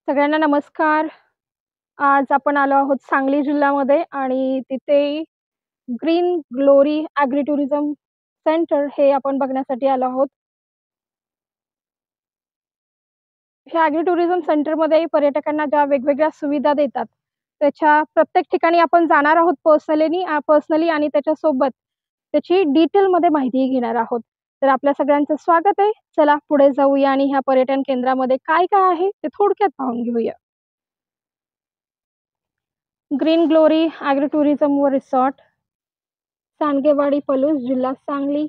सगळ्यांना नमस्कार. आज आपण आलो आहोत सांगली जिल्ह्यामध्ये आणि तिथे green glory agri tourism centre हे आपण बघण्यासाठी आलो आहोत. हे ॲग्री टुरिझम सेंटरमध्ये पर्यटकांना ज्या वेगवेगळ्या सुविधा देतात, त्याच्या प्रत्येक ठिकाणी आपण जाणार आहोत पर्सनली आणि त्याच्यासोबत त्याची डिटेलमध्ये माहिती घेणार आहोत. तर आपल्या सगळ्यांचं स्वागत आहे. चला पुढे जाऊया आणि ह्या पर्यटन केंद्रामध्ये काय-काय आहे ते थोडक्यात पाहून घेऊया. ग्रीन ग्लोरी ॲग्री टुरिझम व रिसॉर्ट, सांडगेवाडी पलूस, जिल्हा सांगली.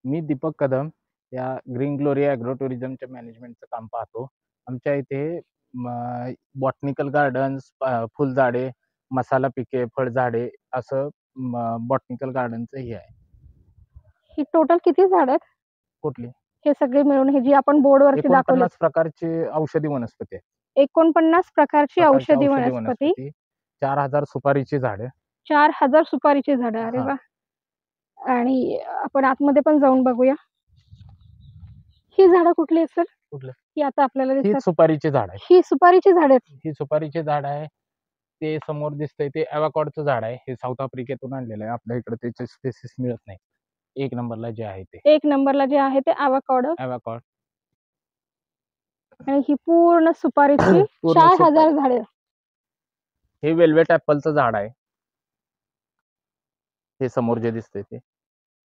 मी दीपक कदम या ग्रीन ग्लोरी ॲग्रो टुरिझमच्या मॅनेजमेंटचं काम पाहतो. आमच्या इथे बॉटनिकल गार्डन्स, फुलझाडे, मसाला पिके, फळझाडे असं बॉटनिकल गार्डनचं हे आहे. ही टोटल किती झाड आहेत? कुठली? हे सगळे मिळून हे जी आपण बोर्डवरती दाखवली 49 प्रकारची औषधी वनस्पती आहेत. 49 प्रकारची औषधी वनस्पती, 4000 सुपारीची झाडे. 4000 सुपारीची झाडं. अरे हा. वाह! आणि आपण आतमध्ये पण जाऊन बघूया. ही झाडं कुठली आहेत सर? कुठले? ही आता आपल्याला ही दिसतात. सुपारीची झाड आहे. ही सुपारीची झाडं आहेत. ही सुपारीचे झाड आहे. ते समोर दिसतंय ते ॲवॉकाडोचं झाड आहे. हे साऊथ आफ्रिकेतून आणलेलं आहे. आपल्या इकडे त्याचे स्पेसिस मिळत नाही. एक नंबरला जे आहे ते एक नंबरला जे आहे ते ॲवोकाडो ॲवॉकाडो. आणि ही पूर्ण सुपारीची पूर्ण 4000 झाडे. हे वेल्वेट ॲपलचं झाड आहे. हे समोर जे दिसतंय ते.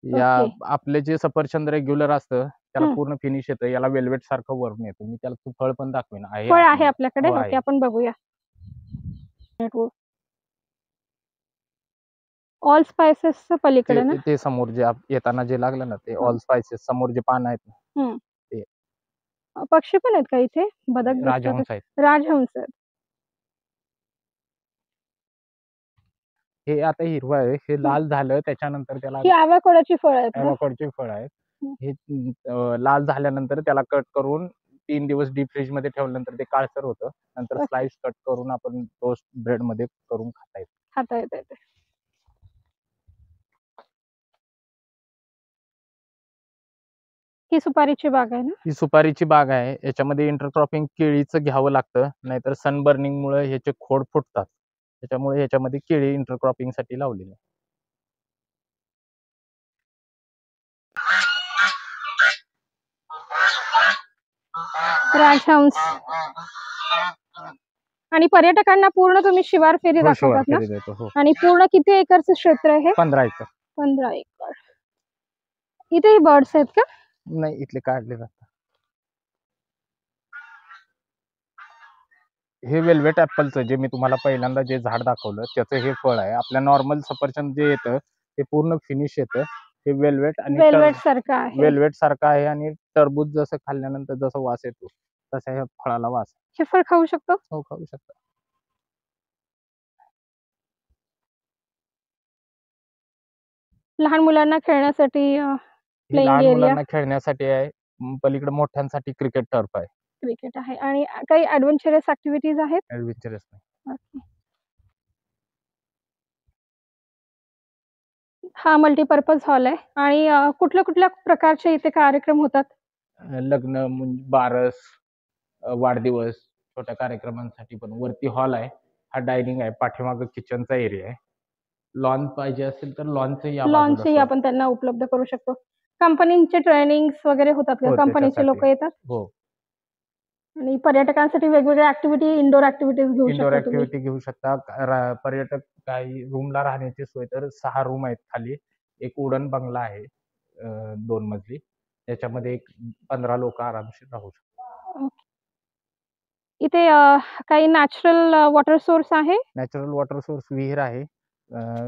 या ओके. आपले जे सफरचंद रेग्युलर असतं त्याला हं. पूर्ण फिनिश येतं. याला वेल्वेट सारखं वरून येतं. मी त्याला फळ पण दाखवेन. फळ आहे आतमध्ये. आपल्याकडे. हो, ओके, आहे. आपण बघूया. ऑल स्पाइसेसच्या पलीकडे ना? ते समोर जे येताना जे लागलं ना ते हां. ऑल स्पाइसेस समोर जे पानं आहेत ना हं. ते पक्षी पण आहेत का इथे? बदक दिसतात. राजहंस आहेत. राजहंस आहेत. हे आता हिरवं आहे. हे हं. लाल झालं त्याच्यानंतर त्याला ही ॲवोकाडोची फळं आहेत ना? ॲवॉकाडोचे फळ आहेत. हं. हे लाल झाल्यानंतर त्याला कट करून 3 दिवस डीप फ्रीजमध्ये ठेवल्यानंतर ते काळसर होतं. नंतर ओके. स्लाइस कट करून आपण टोस्ट ब्रेडमध्ये करून खाता येतं. खाता येतं ते. ही सुपारीची बाग आहे ना? ही सुपारीची बाग आहे. याच्यामध्ये इंटरक्रॉपिंग केळीचं घ्यावं लागतं. नाहीतर सनबर्निंगमुळे ह्याचे खोड फुटतात. त्याच्यामुळे ह्याच्यामध्ये केळी इंटरक्रॉपिंगसाठी लावलेली आहे. राजहंस. आणि पर्यटकांना पूर्ण तुम्ही शिवार फेरी हो, शिवार दाखवतात ना? फेरी देतो. हो. आणि पूर्ण किती एकरचं क्षेत्र आहे हे? 15 एकर. 15 एकर. इथेही बर्ड्स आहेत का? नाही, इथले काढले जातात. हे वेल्वेट ॲपलचं जे मी तुम्हाला पहिल्यांदा जे झाड दाखवलं त्याचं हे फळ आहे. आपल्या नॉर्मल सफरचंद जे येतं ते पूर्ण फिनिश येतं. हे वेल्वेट आणि वेल्वेट सारखं आहे. वेल्वेट सारखं आहे आणि टरबूज जसं खाल्ल्यानंतर जसा वास येतो तसा ह्या फळाला वास आहे. हे फळ खाऊ शकतो? हो, खाऊ शकता. लहान मुलांना खेळण्यासाठी हे प्लेइंग लहान एरिया. मुलांना खेळण्यासाठी आहे. पलीकडे मोठ्यांसाठी क्रिकेट टर्फ आहे. क्रिकेट आहे आणि काही एडव्हेंचरस ॲक्टिव्हिटीज आहेत? ॲडव्हेंचरस नाही. ओके. हा मल्टीपर्पज हॉल आहे आणि कुठल्या-कुठल्या प्रकारचे इथे कार्यक्रम होतात? लग्न, बारस, वाढदिवस, छोट्या कार्यक्रमांसाठी पण वरती हॉल आहे. हा डायनिंग आहे. पाठीमागं किचनचा एरिया आहे. लॉन पाहिजे असेल तर लॉनचंही या बाजूला लॉन्चही आपण त्यांना उपलब्ध करू शकतो. कंपनीचे ट्रेनिंग्स वगैरे होतात का? हो, कंपनीचे लोकं त्याच्यासाठी. येतात? हो. आणि पर्यटकांसाठी वेगवेगळ्या ॲक्टिव्हिटी, इनडोअर ॲक्टिव्हिटीज घेऊ इनडोअर शकता तुम्ही. ॲक्टिव्हिटी घेऊ शकता. पर्यटक काही रूमला राहण्याची सोय तर 6 रूम आहेत खाली. एक वुडन बंगला आहे 2 मजली. त्याच्यामध्ये एक 15 लोकं आरामशीर राहू शकतात. ओके. इथे काही नॅचरल वॉटर सोर्स आहे? नॅचरल वॉटर सोर्स विहीर आहे.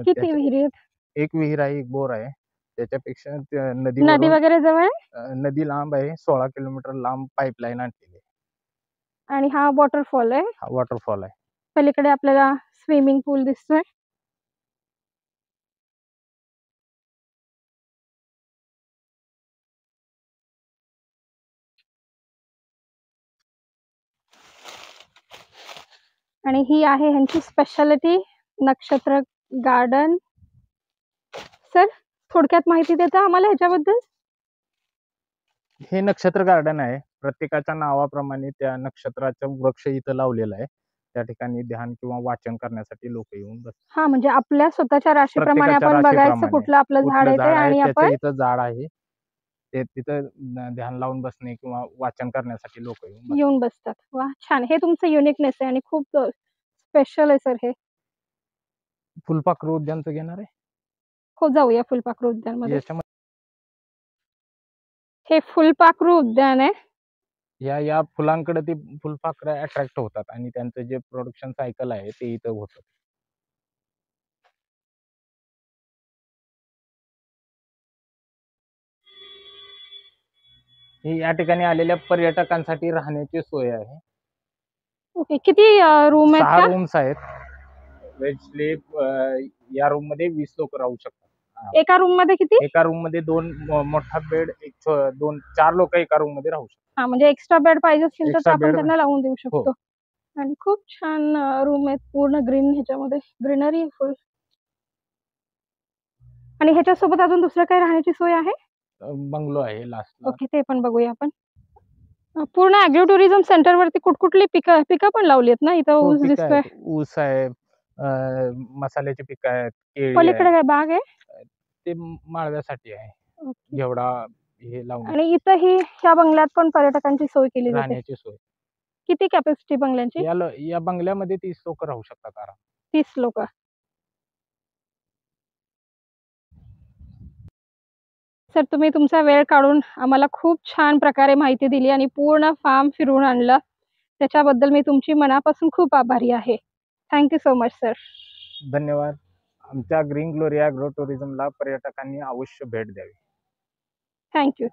किती विहिरी आहेत? एक विहीर आहे, एक बोर आहे. त्याच्यापेक्षा नदी वगैरे जवळ आहे? नदी लांब आहे. 16 किलोमीटर लांब पाईपलाईन आणलेली आहे. आणि हा वॉटरफॉल आहे. हा वॉटरफॉल आहे. पलीकडे आपल्याला स्विमिंग पूल दिसतोय. आणि ही आहे ह्यांची स्पेशालिटी नक्षत्र गार्डन. सर, थोडक्यात माहिती देता आम्हाला ह्याच्याबद्दल? हे नक्षत्र गार्डन आहे. प्रत्येकाच्या नावाप्रमाणे त्या नक्षत्राचा वृक्ष इथं लावलेला आहे. त्या ठिकाणी ध्यान किंवा वाचन करण्यासाठी लोक येऊन बसतात. हा, म्हणजे आपल्या स्वतःच्या राशीप्रमाणे प्रत्येकाच्या आपण बघायचं राशीप्रमाणे कुठलं आपलं झाड कुठलं आहे ते झाड आहे आणि त्याचं आपण इथं झाड आहे. ते तिथं ध्यान लावून बसणे किंवा वाचन करण्यासाठी लोक येऊन बसतात. येऊन बसतात. वा, छान. हे तुमचं युनिकनेस आहे आणि खूप स्पेशल आहे सर हे. फुलपाखरू उद्यानचं घेणार आहे. हो, जाऊया फुलपाखरू उद्यानमध्ये. याच्यामध्ये हे फुलपाखरू उद्यान आहे. या फुलांकडे ती फुलपाखरं अट्रॅक्ट होतात आणि त्यांचं जे प्रोडक्शन सायकल आहे ते इथं होतं. ही या ठिकाणी आलेल्या पर्यटकांसाठी राहण्याची सोय आहे. ओके. किती रूम आहेत 6 का? रूम्स आहेत. वेज स्लीप या रूम मध्ये 20 लोक राहू शकतात. एका रूम मध्ये किती? एका रूम मध्ये 2 मोठा बेड, 4 लोक एका रूम मध्ये राहू शकतात. हा, म्हणजे एक्स्ट्रा बेड पाहिजे असतील तर एक्स्ट्रा आपण बेड त्यांना लावून देऊ हो. शकतो. आणि खूप छान रूम आहेत, पूर्ण ग्रीन ह्याच्यामध्ये ग्रीनरी फुल. आणि ह्याच्यासोबत अजून दुसरं काही राहण्याची सोय आहे? बंगलो आहे लास्टला. ओके, ते पण बघूया आपण. पूर्ण ॲग्रो टुरिझम सेंटरवरती कुठकुठली पिकं पण लावली आहेत ना इथं? हो, ऊस पिकं दिसतोय. आहेत. ऊस आहे, मसाल्याची पिकं आहेत, केळी पलीकडे आहे. काय बाग आहे? ते माळव्यासाठी आहे. ओके. घेवडा हे लावून आणि इथंही ह्या बंगल्यात पण पर्यटकांची सोय केली जाते. राहण्याची सोय. किती कॅपॅसिटी बंगल्यांची? या बंगल्यामध्ये 30 लोक राहू शकतात आराम. 30 लोक. सर, तुम्ही तुमचा वेळ काढून आम्हाला खूप छान प्रकारे माहिती दिली आणि पूर्ण फार्म फिरवून आणलं. त्याच्याबद्दल मी तुमची मनापासून खूप आभारी आहे. Thank you so much sir. धन्यवाद. आमच्या ग्रीन ग्लोरी ॲग्रो टुरिझमला पर्यटकांनी अवश्य भेट द्यावी. Thank you.